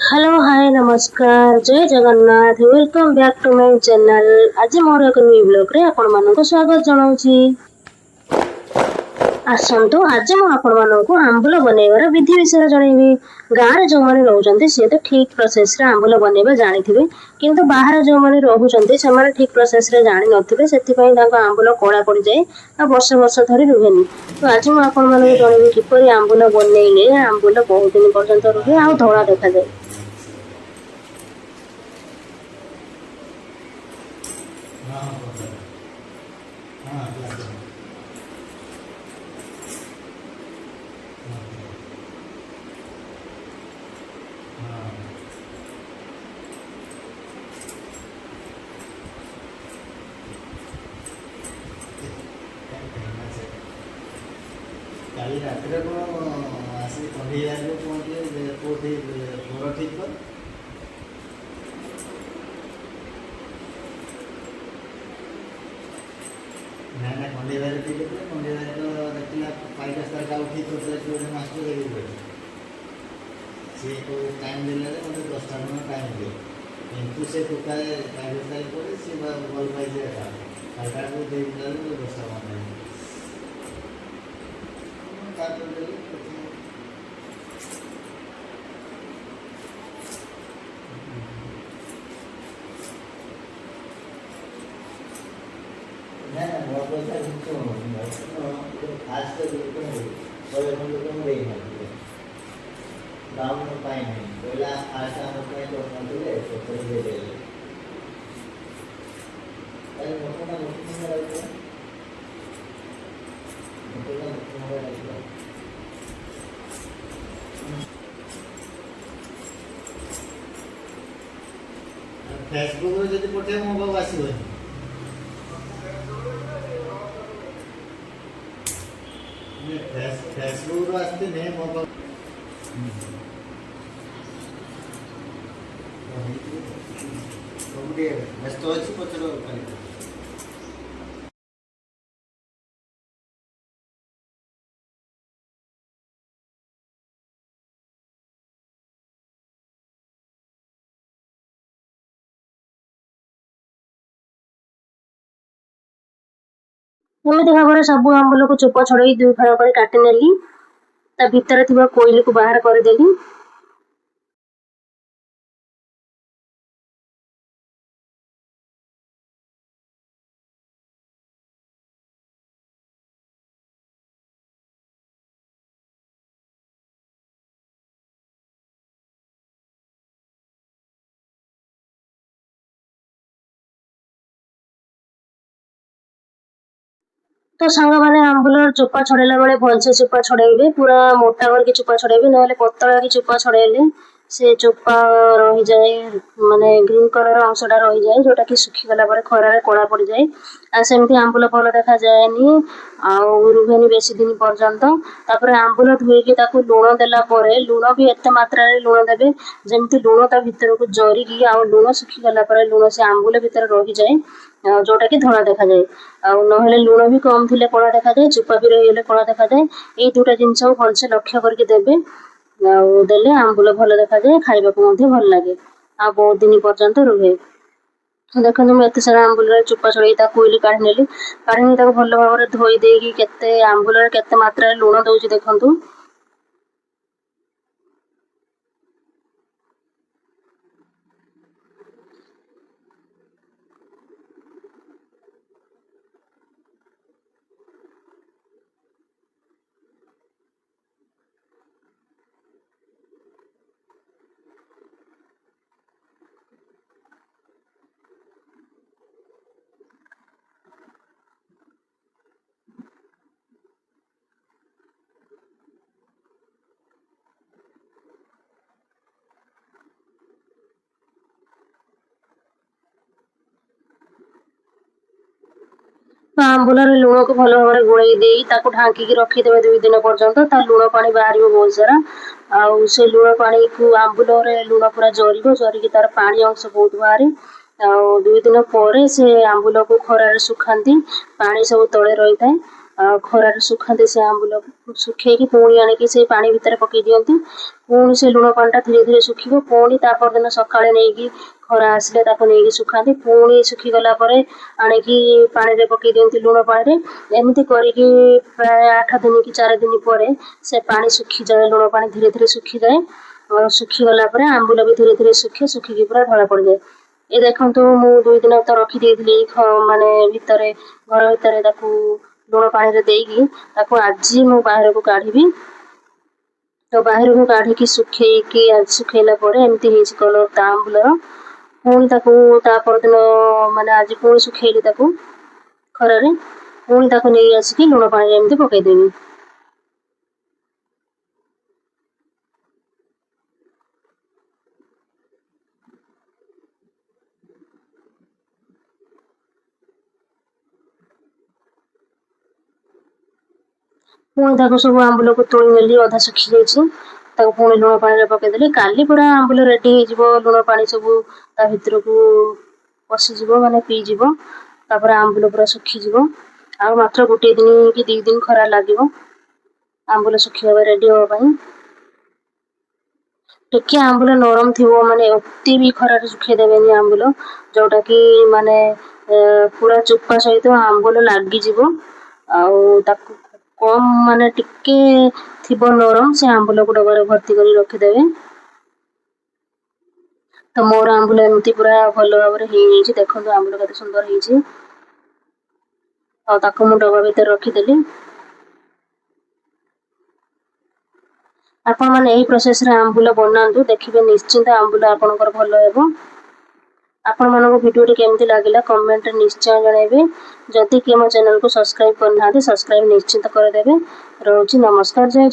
Hello hi नमस्कार जय Jagannath welcome back to my channel. आज मोर एक न्यू ब्लॉग रे आपण मानको स्वागत जनाउछि। आसंतु आज मु आपण मानको आंबुल बनेबार विधि विषय जणैबी। गाँ रे जो माने रहउचंती से तो ठीक प्रोसेस रे आंबुल बनेबा जानिथिबे, किंतु बाहर जो माने रहउचंती से माने ठीक प्रोसेस रे जानि नथिबे, सेति पई तांको आंबुल कोळा पड़ी जाय आ वर्ष वर्ष धरि रुहेनी। तो आज मु आपण मानको जणैबी किपरि आंबुल बनेइले आंबुल बहुत दिन पर्यंत रुहे आ धोळा देखा जाय। କାଲି ରାତିରେ କ'ଣ ଆସିକି କଣ୍ଢେଇ ଆସିବ କୁହନ୍ତି କେଉଁଠି ଘର ଠିକ୍ କର। ନା ନା କଣ୍ଢେଇ ଭାଇରେ ଠିକ୍ କରିଥିଲେ। କଣ୍ଢେଇ ଭାଇ ତ ଦେଖିଲା 5-10 ତାରିଖ ଠିକ୍ କରିଥିଲା କି ଗୋଟେ ମାଷ୍ଟର ଦେଖିକି କହିଲେ ସିଏ କେଉଁ ଟାଇମ୍ ଦେଲେ ମୋତେ 10ଟା ଖଣ୍ଡେ ଟାଇମ୍ ଦିଏ, କିନ୍ତୁ ସେ ଟୋଟାଏ 5 ତାରିଖ ପରେ ସିଏ ଭଲ ପାଇছে ଖାଇଟାକୁ ଦେଇଥିଲା 10ଟା ଖଣ୍ଡେ ନା ନା ମୋ ପଇସା ଜିନିଷ ଫାଷ୍ଟ ଶହେ ଖଣ୍ଡ ଦେଇନାହାନ୍ତି ଡାଉନ୍ ପାଇଁ ନାହିଁ କହିଲା ଫାଷ୍ଟ ଆମ ପାଇଁ କରିନଥିଲେ ପଛରେ ଦେଇଦେଲେ ତାହେଲେ ଲୋକଟା ମୁଖ୍ୟମନ୍ତ୍ରୀ ଲାଗିଥିଲା ଫେସବୁକରେ ଯଦି ପଠେଇବ ମୋ ପାଖକୁ ଆସିବନି। ଫେସବୁକରୁ ଆସିଥିଲେ ମୋ ପାଖକୁ ସବୁ ଟିକେ ବ୍ୟସ୍ତ ଅଛି ପଛର କାଲି। एमती भाव सब आंबुल को चोपा छड़े 2 फाड़ कर काटी नेली, ता भीतर थिबा कोइल को बाहर कर देली। तो सांग मैंने आंबुल चोपा छड़ेला बेले भलसे चोपा छड़ेबे, पूरा मोटा करके चोपा छड़ेबे, ना पतला की चोपा छड़ेले से चोपा रही जाए, माने ग्रीन कलर अंशटा रही जाए जोटा कि सुखी गला पर खरारे कला पड़ जाए। आ सेमती आंबुल भल देखा जाएनी आउ रुहेनी बेसी दिन पर्यंत। तापर आंबुल धोईकी ताकू लुण देला परे, लुण भी एते मात्रा रे लुण देबे जेमती लुण ता भीतर को जरिकी आउ लुण सुखी गला परे लुण से आंबुल भीतर रही जाए, जोटा कि धला देखा जाए। आउ नहेले लुण भी कम थिले कला देखा जाए, चोपा भी रही कला देखा जाए। एई दुटा जिनिस भलसे लक्ष्य करके देबे, देले आंबुल भल देखा जाए, खाइबाकू मध्य भल लागे आ बहुत दिन पर्यंत रुहे। देखो मुझे एत सारा आंबुल चोपा छड़े कोइली काढ़ी नेली, काढ़ी भल भाव धोई देकी केते आंबुल केते मात्रा लुण दउची देखंतु। आंबुल लुण को भल भाव गोल ढांकी रखीदे 2 दिन पर्यंत, लुण पानी बाहर बहुत सारा आउ से लुण पानी को आंबुल लुण पूरा जरिकी तार पानी अंश बहुत बाहर। 2 दिन पर से आंबुल को खरारे सुखाती, पानी सब तले रही था। ଖରାରେ ଶୁଖାନ୍ତି ସେ ଆମ୍ବୁଲକୁ। ଶୁଖେଇକି ପୁଣି ଆଣିକି ସେ ପାଣି ଭିତରେ ପକେଇ ଦିଅନ୍ତି। ପୁଣି ସେ ଲୁଣ ପାଣିଟା ଧୀରେ ଧୀରେ ଶୁଖିବ। ପୁଣି ତା ପରଦିନ ସକାଳେ ନେଇକି ଖରା ଆସିଲେ ତାକୁ ନେଇକି ଶୁଖାନ୍ତି। ପୁଣି ଶୁଖିଗଲା ପରେ ଆଣିକି ପାଣିରେ ପକେଇ ଦିଅନ୍ତି, ଲୁଣ ପାଣିରେ। ଏମିତି କରିକି ପ୍ରାୟ 8 ଦିନ କି 4 ଦିନ ପରେ ସେ ପାଣି ଶୁଖିଯାଏ, ଲୁଣ ପାଣି ଧୀରେ ଧୀରେ ଶୁଖିଯାଏ। ଶୁଖିଗଲା ପରେ ଆମ୍ବୁଲ ବି ଧୀରେ ଧୀରେ ଶୁଖିକି ପୁରା ଧଳା ପଡ଼ିଯାଏ। ଏ ଦେଖନ୍ତୁ ମୁଁ 2 ଦିନ ତ ରଖିଦେଇଥିଲି ମାନେ ଭିତରେ, ଘର ଭିତରେ ତାକୁ ଲୁଣ ପାଣିରେ ଦେଇକି। ତାକୁ ଆଜି ମୁଁ ବାହାରକୁ କାଢ଼ିବି। ତ ବାହାରକୁ କାଢ଼ିକି ଶୁଖେଇଲା ପରେ ଏମିତି ହେଇଛି କଲର୍ ତା ଆମ୍ବୁଲର। ପୁଣି ତାକୁ ତା ପରଦିନ ମାନେ ଆଜି ପୁଣି ଶୁଖେଇଲି ତାକୁ ଖରାରେ। ପୁଣି ତାକୁ ନେଇ ଆସିକି ଲୁଣ ପାଣିରେ ଏମିତି ପକେଇଦେବି। ପୁଣି ତାକୁ ସବୁ ଆମ୍ବୁଲକୁ ତୋଳି ନେଲି, ଅଧା ଶୁଖି ଯାଇଛି। ତାକୁ ପୁଣି ଲୁଣ ପାଣିରେ ପକେଇଦେଲି। କାଲି ପୁରା ଆମ୍ବୁଲ ରେଡ଼ି ହେଇଯିବ, ଲୁଣ ପାଣି ସବୁ ତା ଭିତରକୁ ପଶିଯିବ, ମାନେ ପିଇଯିବ। ତାପରେ ଆମ୍ବୁଲ ପୁରା ଶୁଖିଯିବ। ଆଉ ମାତ୍ର 1 ଦିନ କି 2 ଦିନ ଖରା ଲାଗିବ ଆମ୍ବୁଲ ଶୁଖିବା ରେଡ଼ି ହେବା ପାଇଁ। ଟିକେ ଆମ୍ବୁଲ ନରମ ଥିବ, ମାନେ ଅତି ବି ଖରାରେ ଶୁଖେଇ ଦେବେନି ଆମ୍ବୁଲ, ଯୋଉଟାକି ମାନେ ପୁରା ଚୋପା ସହିତ ଆମ୍ବୁଲ ଲାଗିଯିବ। ଆଉ ତାକୁ କମ୍ ମାନେ ଟିକେ ଥିବ ନରମ, ସେ ଆମ୍ବୁଲକୁ ଡବାରେ ଭର୍ତ୍ତି କରି ରଖିଦେବେ। ତ ମୋର ଆମ୍ବୁଲ ଏମିତି ପୁରା ଭଲ ଭାବରେ ହେଇଯାଇଛି। ଦେଖନ୍ତୁ ଆମ୍ବୁଲ କେତେ ସୁନ୍ଦର ହେଇଛି। ଆଉ ତାକୁ ମୁଁ ଡବା ଭିତରେ ରଖିଦେଲି। ଆପଣମାନେ ଏହି ପ୍ରୋସେସରେ ଆମ୍ବୁଲ ବନାନ୍ତୁ, ଦେଖିବେ ନିଶ୍ଚିନ୍ତ ଆମ୍ବୁଲ ଆପଣଙ୍କର ଭଲ ହେବ। ଆପଣମାନଙ୍କୁ ଭିଡ଼ିଓଟି କେମିତି ଲାଗିଲା କମେଣ୍ଟରେ ନିଶ୍ଚୟ ଜଣାଇବେ। ଯଦି କିଏ ମୋ ଚ୍ୟାନେଲକୁ ସବସ୍କ୍ରାଇବ୍ କରିନାହାନ୍ତି, ସବସ୍କ୍ରାଇବ୍ ନିଶ୍ଚିନ୍ତ କରିଦେବେ। ରହୁଛି, ନମସ୍କାର, ଜୟ